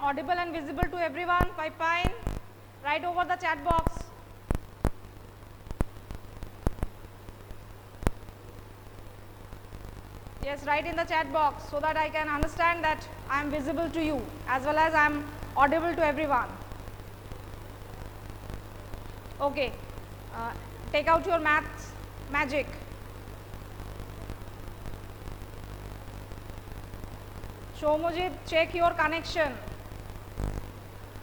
audible and visible to everyone? Pipe Pine, write over the chat box. Yes, write in the chat box so that I can understand that I am visible to you as well as I am audible to everyone. Okay, take out your maths magic. Shomujit, check your connection.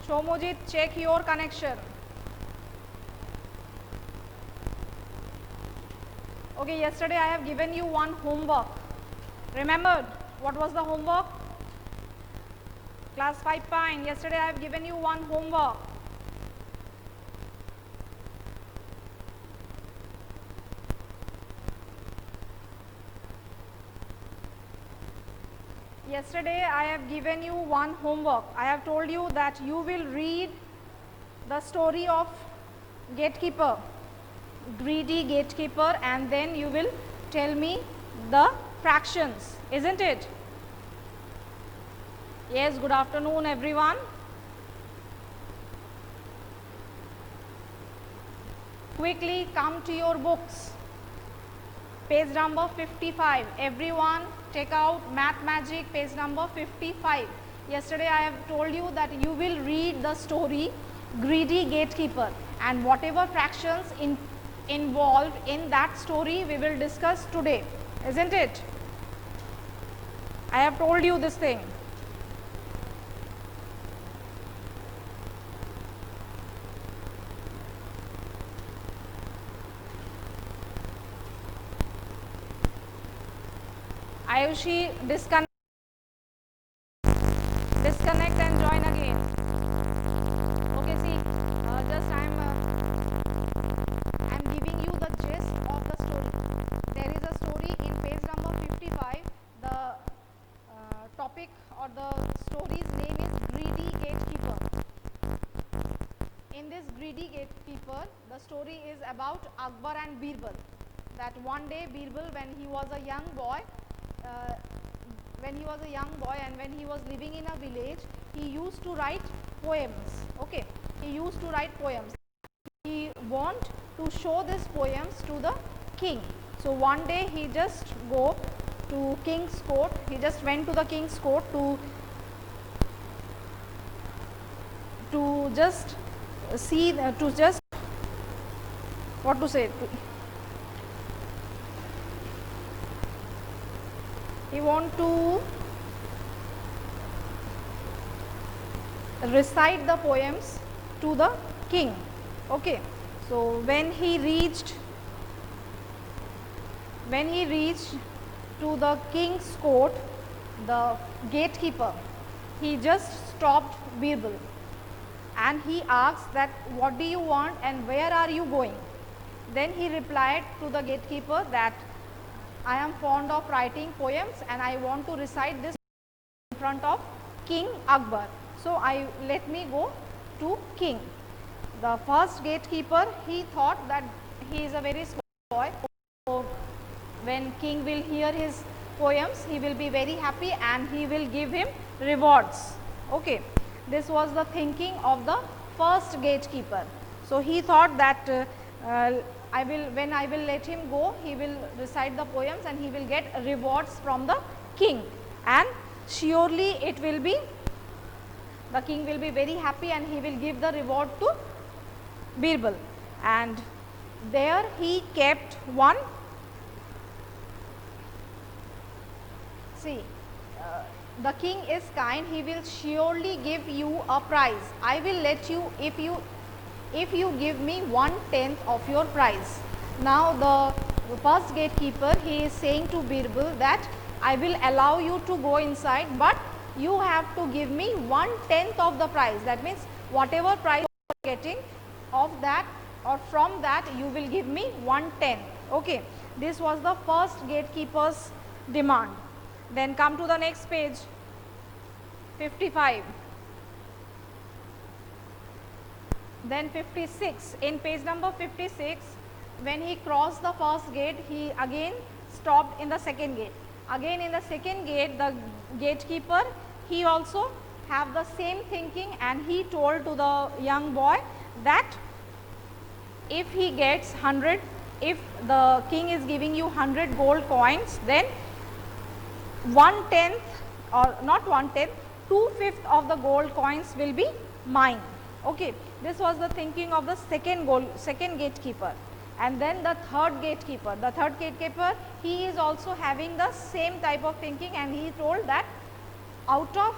Shomujit, check your connection. Okay, yesterday I have given you one homework. Remembered what was the homework? Class 5 Pine, yesterday I have given you one homework. Yesterday I have given you one homework. I have told you that you will read the story of gatekeeper, greedy gatekeeper, and then you will tell me the fractions, isn't it? Yes, good afternoon everyone. Quickly come to your books. Page number 55. Everyone take out Math Magic, page number 55. Yesterday I have told you that you will read the story Greedy Gatekeeper, and whatever fractions involved in that story we will discuss today, isn't it? I have told you this thing. Ayushi, disconnect and join again. Okay, see, just I'm giving you the gist of the story. There is a story in page number 55. The topic or the story's name is Greedy Gatekeeper. In this Greedy Gatekeeper, the story is about Akbar and Birbal. That one day Birbal, when he was a young boy, and when he was living in a village, he used to write poems. Okay, he used to write poems. He want to show these poems to the king. So one day he just go to king's court. He just went to the king's court to just see, to just what to say. He want to recite the poems to the king. Okay, so when he reached to the king's court, the gatekeeper, he just stopped Birbal and he asked that what do you want and where are you going? Then he replied to the gatekeeper that I am fond of writing poems and I want to recite this in front of King Akbar. So let me go to king. The first gatekeeper, he thought that he is a very small boy. So when king will hear his poems, he will be very happy and he will give him rewards. Okay, this was the thinking of the first gatekeeper. So he thought that when I will let him go, he will recite the poems and he will get rewards from the king, and surely it will be, the king will be very happy and he will give the reward to Birbal. And there he kept one, see, the king is kind, he will surely give you a prize. I will let you if you give me 1/10 of your prize. Now the first gatekeeper, he is saying to Birbal that I will allow you to go inside, but you have to give me 1/10 of the prize. That means whatever prize you are getting, of that or from that you will give me 1/10. Okay, this was the first gatekeeper's demand. Then come to the next page, 55. Then 56, in page number 56, when he crossed the first gate, he again stopped in the second gate. Again in the second gate, the gatekeeper, he also have the same thinking, and he told to the young boy that if he gets 100, if the king is giving you 100 gold coins, then 1/10 or not 1/10, 2/5 of the gold coins will be mine. Okay. This was the thinking of the second gatekeeper. And then the third gatekeeper, he is also having the same type of thinking, and he told that out of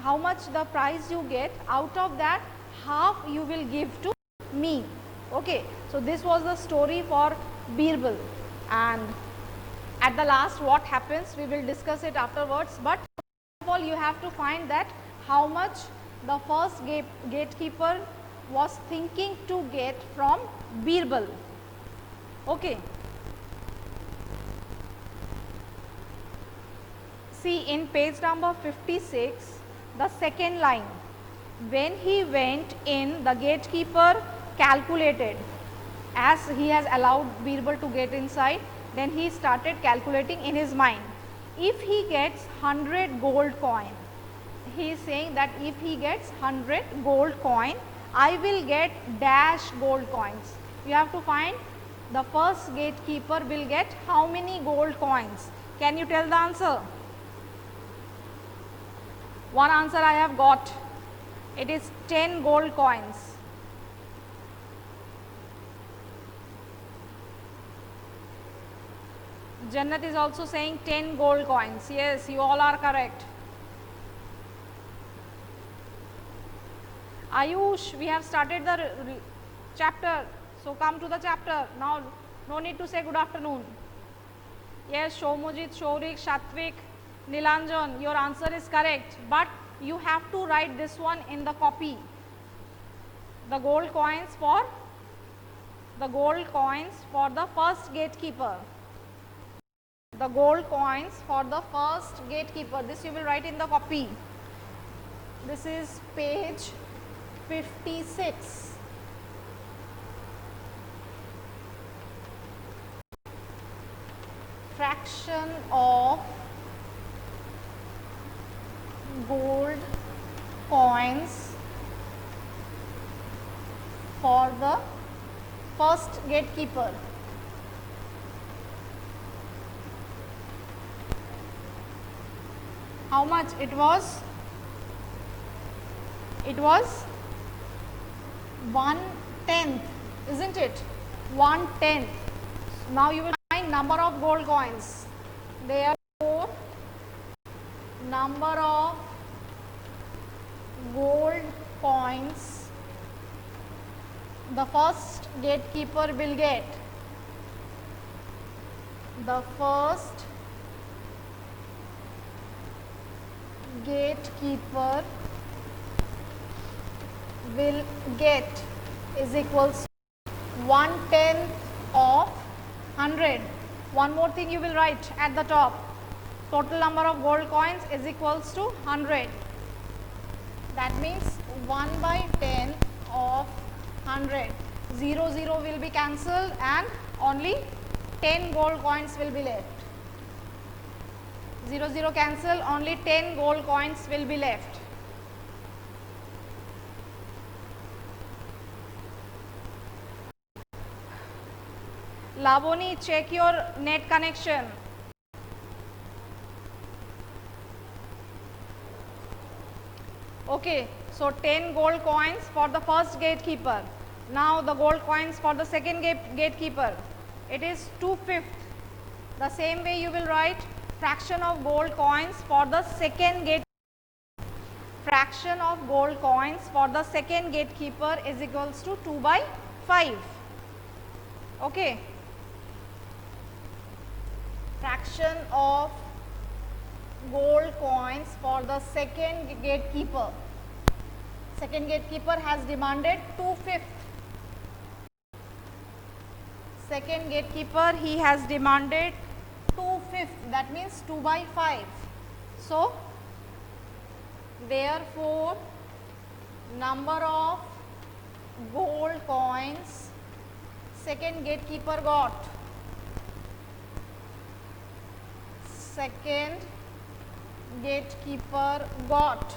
how much the prize you get, out of that half you will give to me. Okay. So, this was the story for Birbal, and at the last what happens we will discuss it afterwards, but first of all you have to find that how much the first gatekeeper was thinking to get from Birbal. Okay. See in page number 56, the second line, when he went in, the gatekeeper calculated, as he has allowed Birbal to get inside, then he started calculating in his mind. If he gets 100 gold coin, he is saying that if he gets 100 gold coin, I will get dash gold coins. You have to find the first gatekeeper will get how many gold coins. Can you tell the answer? One answer I have got. It is 10 gold coins. Jannat is also saying 10 gold coins. Yes, you all are correct. Ayush, we have started the chapter. So, come to the chapter. Now, no need to say good afternoon. Yes, Shomujit, Shaurik, Shatvik, Nilanjan, your answer is correct. But you have to write this one in the copy. The gold coins for the first gatekeeper. The gold coins for the first gatekeeper. This you will write in the copy. This is page 56. Fraction of gold coins for the first gatekeeper. How much it was? It was 1/10, isn't it? 1/10. Now you will find number of gold coins. Therefore, number of gold coins the first gatekeeper will get. The first gatekeeper will get is equals to 1/10 of 100. One more thing you will write at the top. Total number of gold coins is equals to 100. That means 1/10 of 100. 0, 0 will be cancelled and only 10 gold coins will be left. 0, 0 cancel, only 10 gold coins will be left. Lavoni, check your net connection. Okay, so 10 gold coins for the first gatekeeper. Now the gold coins for the second gatekeeper. It is 2/5. The same way you will write fraction of gold coins for the second gate. Fraction of gold coins for the second gatekeeper is equals to 2/5. Okay. Fraction of gold coins for the second gatekeeper. Second gatekeeper has demanded 2/5. Second gatekeeper, he has demanded 2/5, that means 2/5. So, therefore, number of gold coins second gatekeeper got. Second gatekeeper got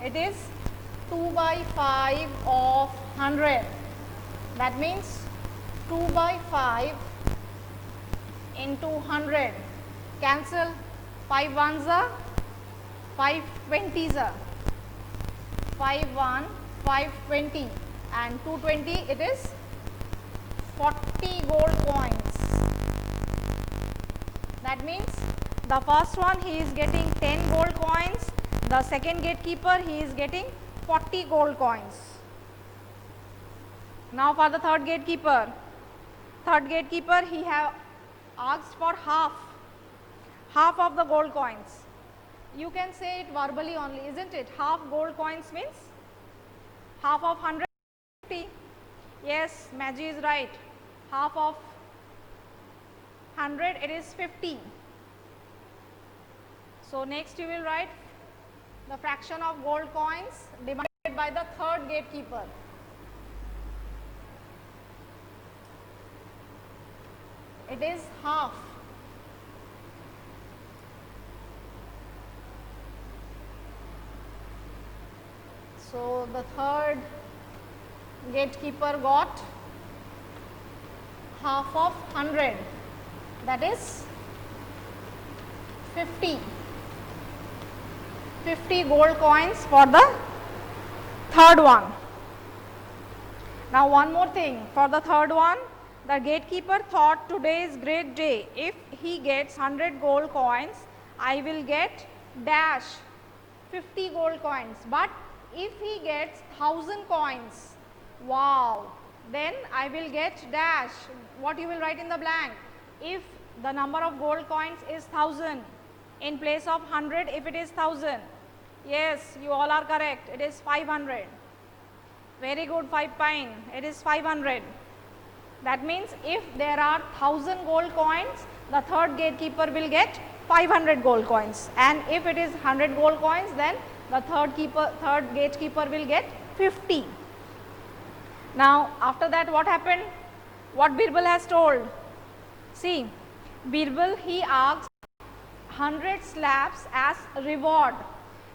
It is 2 by 5 of 100. That means 2 by 5 into 100. Cancel. 5 ones are 5 20s are 5 1 5 20 and 220, it is 40 gold coins. That means the first one he is getting 10 gold coins, the second gatekeeper he is getting 40 gold coins. Now for the third gatekeeper he have asked for half of the gold coins. You can say it verbally only, isn't it? Half gold coins means half of 150. Yes, Maggie is right. Half of 100, it is 50. So next you will write the fraction of gold coins demanded by the third gatekeeper. It is half. So the third gatekeeper got half of 100, that is 50 gold coins for the third one. Now one more thing, for the third one, the gatekeeper thought today is great day. If he gets 100 gold coins, I will get dash 50 gold coins. But if he gets 1000 coins, wow, then I will get dash. What you will write in the blank? If the number of gold coins is 1000, in place of 100, if it is 1000, yes, you all are correct, it is 500. Very good, 5 pine, it is 500. That means if there are 1000 gold coins, the third gatekeeper will get 500 gold coins, and if it is 100 gold coins, then the third gatekeeper will get 50. Now after that what happened? What Birbal has told? See, Birbal he asked 100 slabs as reward.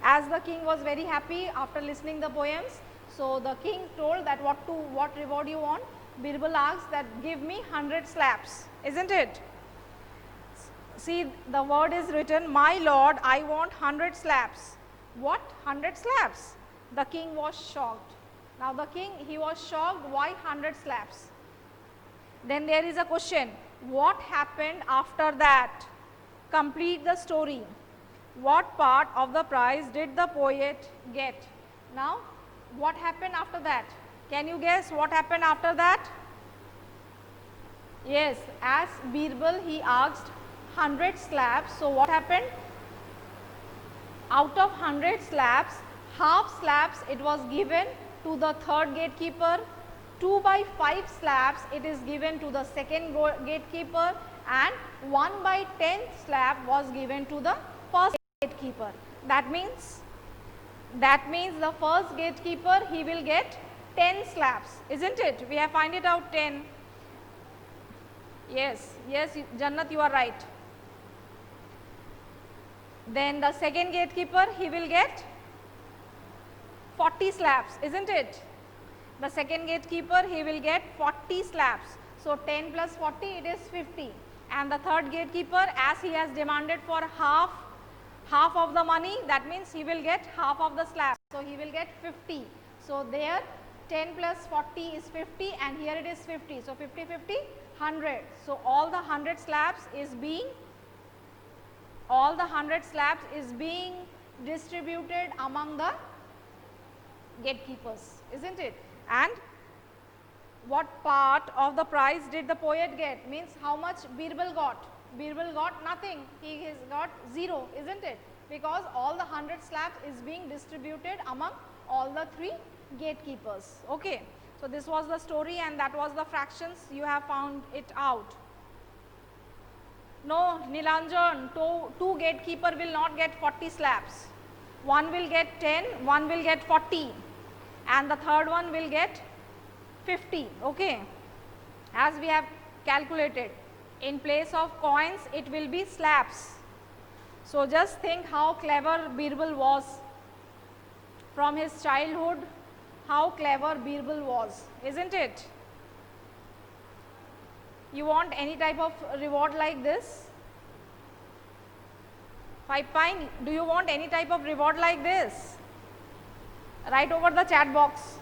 As the king was very happy after listening the poems, so the king told that what reward you want? Birbal asked that give me 100 slabs, isn't it? See, the word is written, my lord, I want 100 slabs. What? 100 slabs? The king was shocked. Now the king, he was shocked, why 100 slabs? Then there is a question, what happened after that? Complete the story. What part of the prize did the poet get? Now, what happened after that? Can you guess what happened after that? Yes, as Birbal he asked 100 slabs, so what happened? Out of 100 slabs, half slabs it was given to the third gatekeeper, 2 by 5 slabs it is given to the second gatekeeper, and 1 by 10 slab was given to the first gatekeeper. That means the first gatekeeper he will get 10 slabs, isn't it? We have find it out 10. Yes, Jannat, you are right. Then the second gatekeeper he will get 40 slabs, isn't it? The second gatekeeper he will get 40 slabs. So 10 plus 40 it is 50, and the third gatekeeper, as he has demanded for half of the money, that means he will get half of the slab. So he will get 50. So there 10 plus 40 is 50, and here it is 50. So 50 50 100. So all the 100 slabs is being distributed among the gatekeepers, isn't it? And what part of the prize did the poet get? Means how much Birbal got? Birbal got nothing, he has got 0, isn't it? Because all the 100 slabs is being distributed among all the 3 gatekeepers. Okay. So this was the story, and that was the fractions, you have found it out. No, Nilanjan, two gatekeeper will not get 40 slabs. One will get 10, one will get 40, and the third one will get 50, okay. As we have calculated, in place of coins it will be slabs. So just think how clever Birbal was. from his childhood how clever Birbal was, isn't it? You want any type of reward like this? 5 Pine, do you want any type of reward like this? Write over the chat box.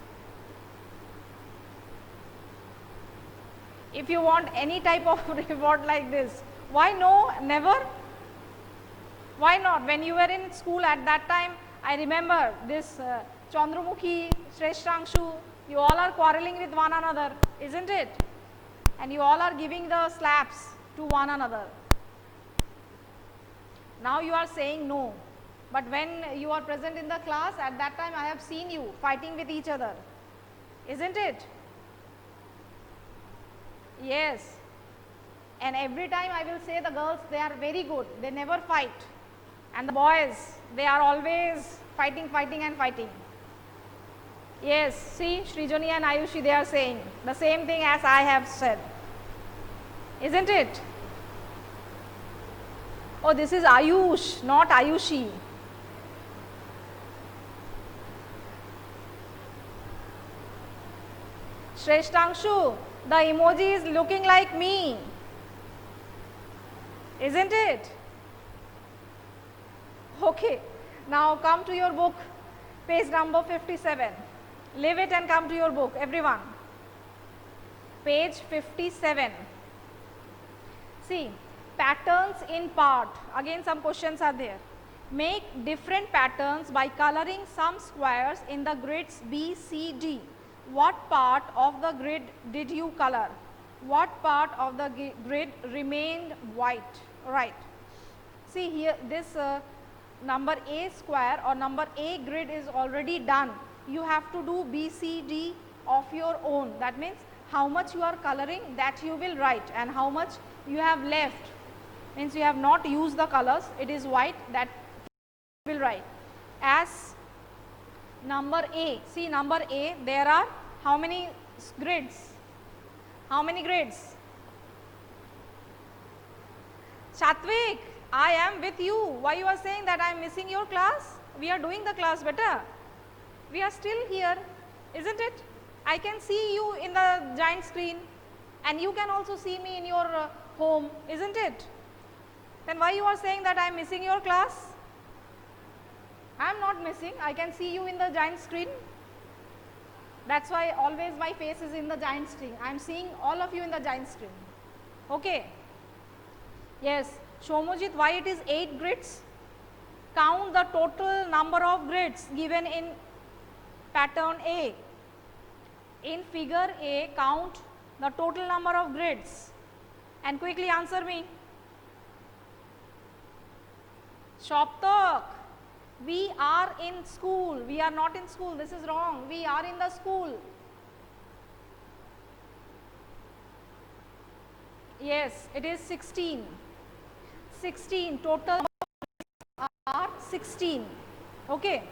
If you want any type of reward like this. Why no? Never? Why not? When you were in school at that time, I remember this Chandramukhi, Shreshtangshu, you all are quarreling with one another, isn't it? And you all are giving the slaps to one another. Now you are saying no. But when you are present in the class, at that time I have seen you fighting with each other, isn't it? Yes. And every time I will say the girls, they are very good, they never fight. And the boys, they are always fighting, fighting and fighting. Yes, see, Srijani and Ayushi, they are saying the same thing as I have said, isn't it? Oh, this is Ayush, not Ayushi. Shreshtangshu, the emoji is looking like me, isn't it? Okay, now come to your book, page number 57. Leave it and come to your book, everyone. Page 57. See, patterns in part. Again, some questions are there. Make different patterns by coloring some squares in the grids B, C, D. What part of the grid did you color? What part of the grid remained white? Right. See here, this number A square or number A grid is already done. You have to do B, C, D of your own. That means how much you are coloring, that you will write, and how much you have left, means you have not used the colors, it is white, that you will write. As number A, see number A, there are how many grids? How many grids? Satvik, I am with you. Why you are saying that I am missing your class? We are doing the class better. We are still here, isn't it? I can see you in the giant screen and you can also see me in your home, isn't it? Then why you are saying that I am missing your class? I am not missing, I can see you in the giant screen. That's why always my face is in the giant screen. I am seeing all of you in the giant screen. Okay. Yes, Shomojit, why it is 8 grids? Count the total number of grids given in pattern A. In figure A, count the total number of grids and quickly answer me. Shoptak, we are in school. We are not in school. This is wrong. We are in the school. Yes, it is 16. 16 total are 16. Okay.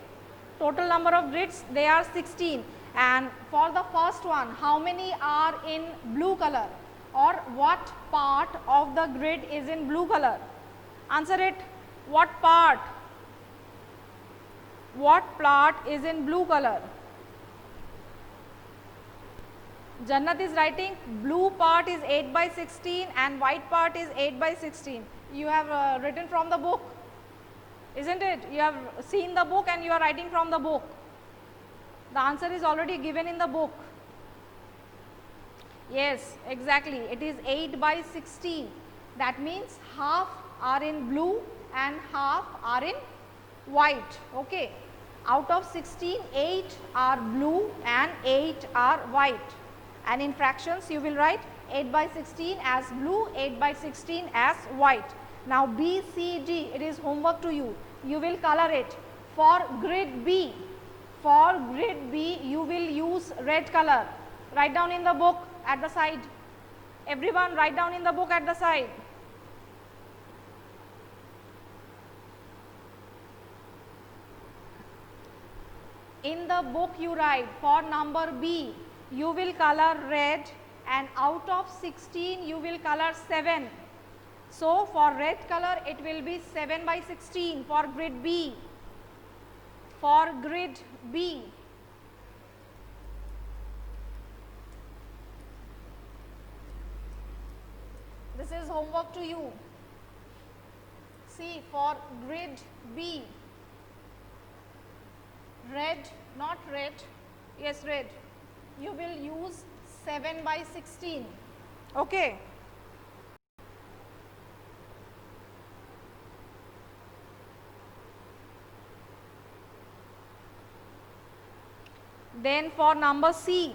Total number of grids, they are 16. And for the first one, how many are in blue color? Or what part of the grid is in blue color? Answer it. What part? What part is in blue color? Jannat is writing blue part is 8 by 16 and white part is 8 by 16. You have written from the book, isn't it? You have seen the book and you are writing from the book. The answer is already given in the book. Yes, exactly. It is 8 by 16. That means half are in blue and half are in white. Okay. Out of 16, 8 are blue and 8 are white. And in fractions, you will write 8 by 16 as blue, 8 by 16 as white. Now, B, C, D, it is homework to you. You will color it. For grid B, you will use red color. Write down in the book at the side. Everyone write down in the book at the side. In the book you write for number B, you will color red and out of 16 you will color 7. So, for red color it will be 7 by 16 for grid B. For grid B. This is homework to you. See, for grid B, red, not red, yes red, you will use 7 by 16. Okay. Then for number C,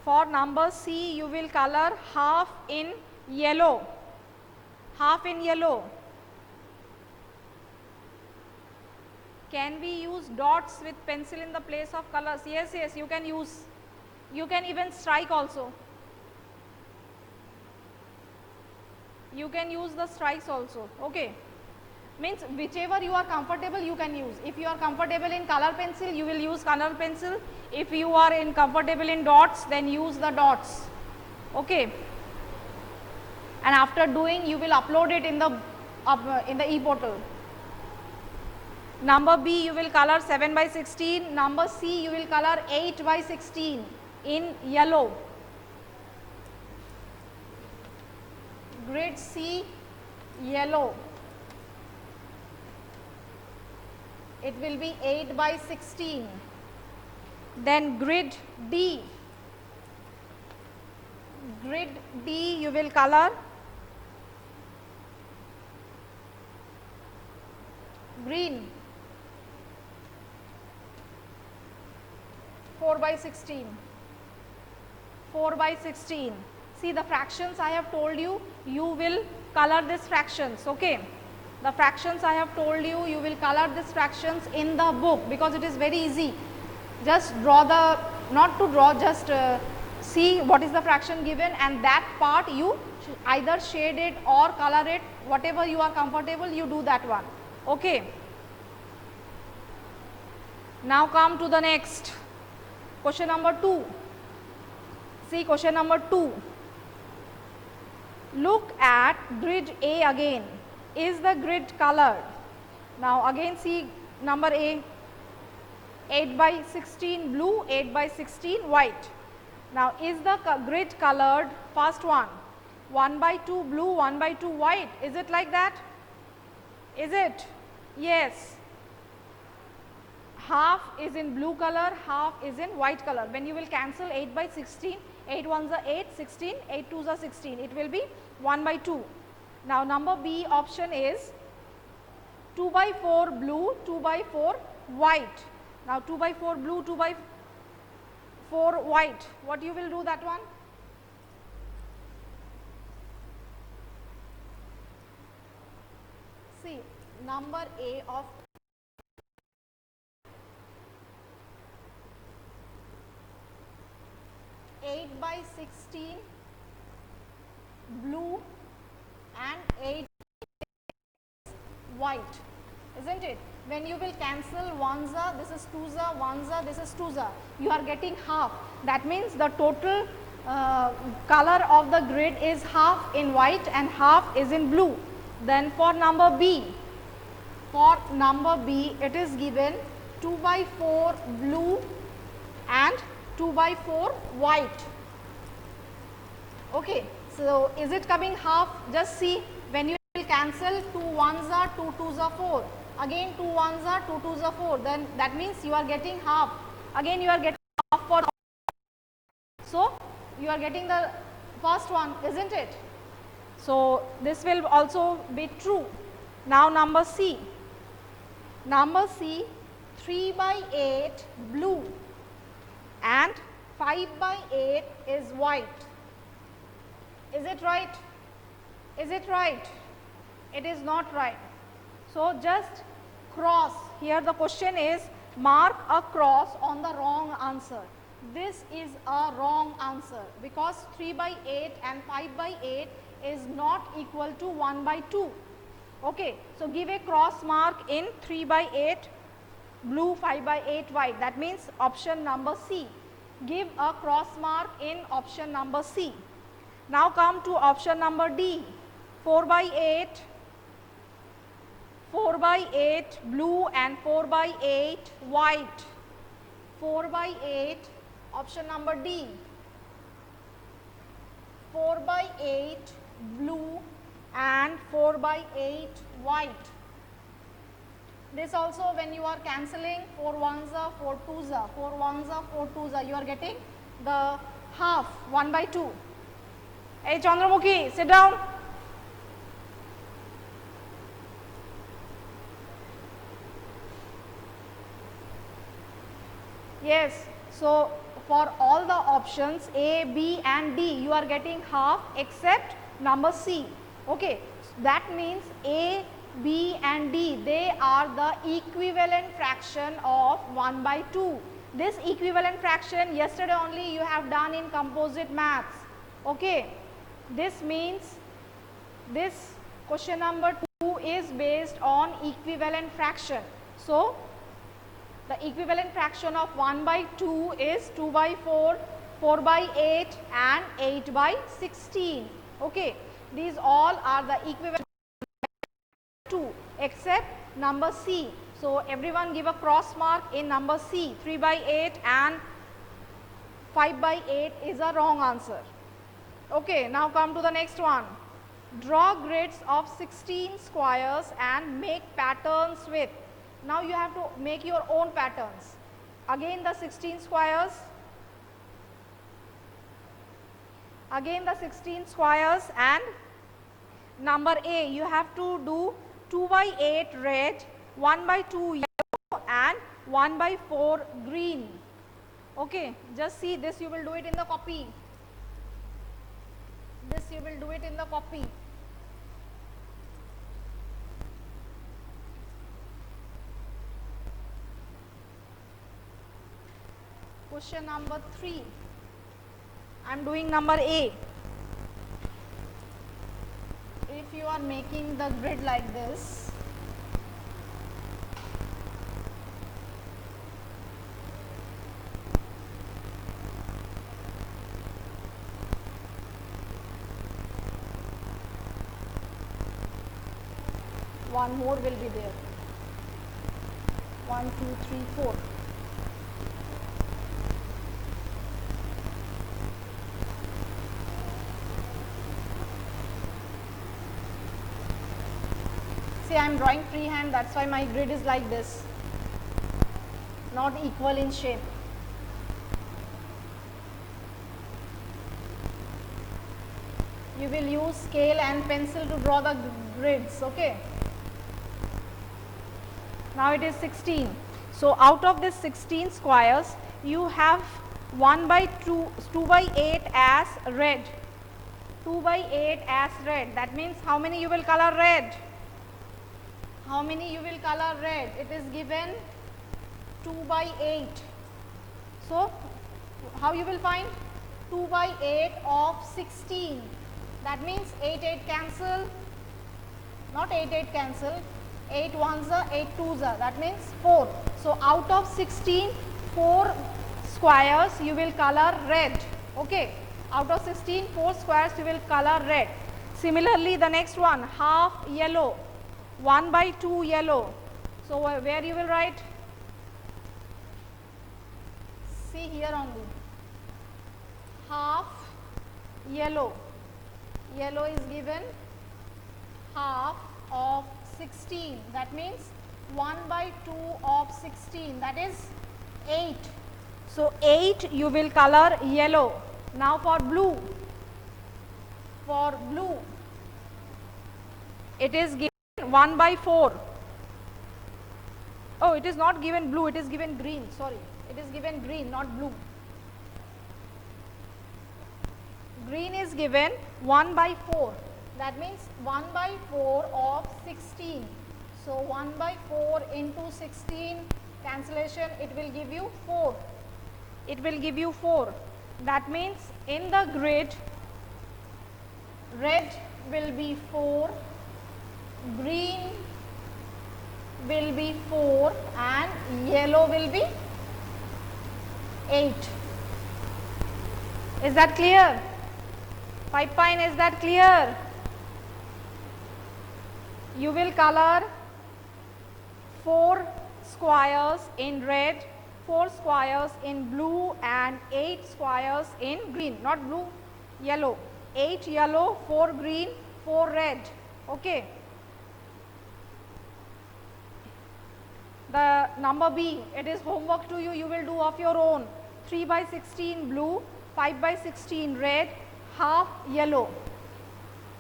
for number C you will color half in yellow, half in yellow. Can we use dots with pencil in the place of colors? Yes, yes, you can use. You can even strike also. You can use the strikes also. Okay. Means whichever you are comfortable you can use. If you are comfortable in color pencil, you will use color pencil. If you are comfortable in dots, then use the dots. Okay. And after doing, you will upload it in the e-portal. Number B you will color 7 by 16, number C you will color 8 by 16 in yellow. Grid C, yellow. It will be 8 by 16. Then grid D. Grid D you will color green. 4 by 16. 4 by 16. See the fractions I have told you, you will color these fractions, okay. The fractions I have told you, you will color these fractions in the book because it is very easy. Just draw the, not to draw, just see what is the fraction given and that part you either shade it or color it, whatever you are comfortable, you do that one, okay. Now come to the next. Question number 2. See question number 2. Look at grid A again. Is the grid colored? Now again see number A. 8 by 16 blue, 8 by 16 white. Now is the grid colored? First one. 1 by 2 blue, 1 by 2 white. Is it like that? Is it? Yes. Half is in blue color, half is in white color. When you will cancel 8 by 16, 8 ones are 8, 16, 8 twos are 16. It will be 1 by 2. Now number B option is 2 by 4 blue, 2 by 4 white. Now 2 by 4 blue, 2 by 4 white. What you will do that one? See number A of 8 by 16 blue and 8 white, isn't it? When you will cancel ones-a, this is twos-a, ones-a, this is twos-a, you are getting half. That means the total color of the grid is half in white and half is in blue. Then for number B, it is given 2 by 4 blue and 2 by 4 white. Okay, so is it coming half? Just see, when you will cancel 2 ones are 2 twos are 4, again 2 ones are 2 twos are 4, then that means you are getting half. Again you are getting half for, so you are getting the first one, isn't it? So this will also be true. Now number C. Number C, 3 by 8 blue and 5 by 8 is white. Is it right? Is it right? It is not right. So just cross. Here the question is mark a cross on the wrong answer. This is a wrong answer because 3 by 8 and 5 by 8 is not equal to 1 by 2. Okay, so give a cross mark in 3 by 8 blue 5 by 8 white. That means option number C. Give a cross mark in option number C. Now come to option number D. 4 by 8, 4 by 8 blue and 4 by 8 white. 4 by 8, option number D. 4 by 8 blue and 4 by 8 white. This also when you are cancelling 4 ones are 4 twos are, 4 ones are 4 twos are, you are getting the half 1 by 2. Hey Chandramukhi, sit down. Yes, so for all the options A, B and D you are getting half except number C. Okay, that means A, B and D, they are the equivalent fraction of 1 by 2. This equivalent fraction yesterday only you have done in composite maths. Okay, this means this question number 2 is based on equivalent fraction. So, the equivalent fraction of 1 by 2 is 2 by 4, 4 by 8 and 8 by 16. Okay, these all are the equivalent 2 except number C. So, everyone give a cross mark in number C. 3 by 8 and 5 by 8 is a wrong answer. Okay, now come to the next one. Draw grids of 16 squares and make patterns with. Now you have to make your own patterns. Again the 16 squares. Again the 16 squares and number A you have to do 2 by 8 red, 1 by 2 yellow and 1 by 4 green. Okay, just see this you will do it in the copy. This you will do it in the copy. Question number 3. I am doing number A. If you are making the grid like this, one more will be there. 1, 2, 3, 4. See, I am drawing freehand, that's why my grid is like this, not equal in shape. You will use scale and pencil to draw the grids, okay. Now it is 16. So out of this 16 squares, you have 1 by 2 by 8 as red. 2 by 8 as red. That means how many you will color red? How many you will color red? It is given 2 by 8. So, how you will find 2 by 8 of 16? That means 8 cancel, not 8 cancel, 8 ones are 8 twos are, that means 4. So, out of 16, 4 squares you will color red, okay. Out of 16, 4 squares you will color red. Similarly, the next one, half yellow. 1 by 2 yellow. So, where you will write? See here only. Half yellow. Yellow is given half of 16. That means 1 by 2 of 16. That is 8. So, 8 you will color yellow. Now, for blue. For blue, it is given 1 by 4. Oh, it is not given blue, it is given green, sorry. It is given green, not blue. Green is given 1 by 4. That means 1 by 4 of 16. So, 1 by 4 into 16, cancellation, it will give you 4. It will give you 4. That means in the grid, red will be 4, green will be 4 and yellow will be 8. Is that clear? 5 pine, is that clear? You will color 4 squares in red, 4 squares in blue and 8 squares in green, not blue, yellow. 8 yellow, 4 green, 4 red. Okay. The number B, it is homework to you, you will do of your own. 3 by 16 blue, 5 by 16 red, half yellow.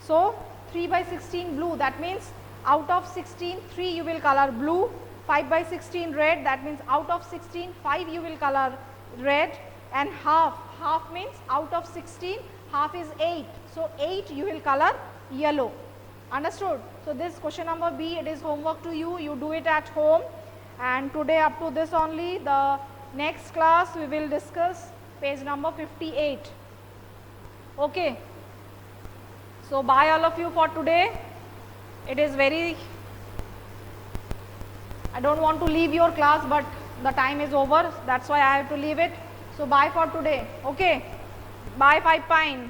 So 3 by 16 blue, that means out of 16, 3 you will color blue, 5 by 16 red, that means out of 16, 5 you will color red, and half means out of 16, half is 8. So 8 you will color yellow. Understood? So this question number B, it is homework to you, you do it at home. And today up to this only. The next class we will discuss page number 58. Okay. So bye all of you for today. It is very, I don't want to leave your class, but the time is over, that's why I have to leave it. So bye for today. Okay. Bye 5 pine.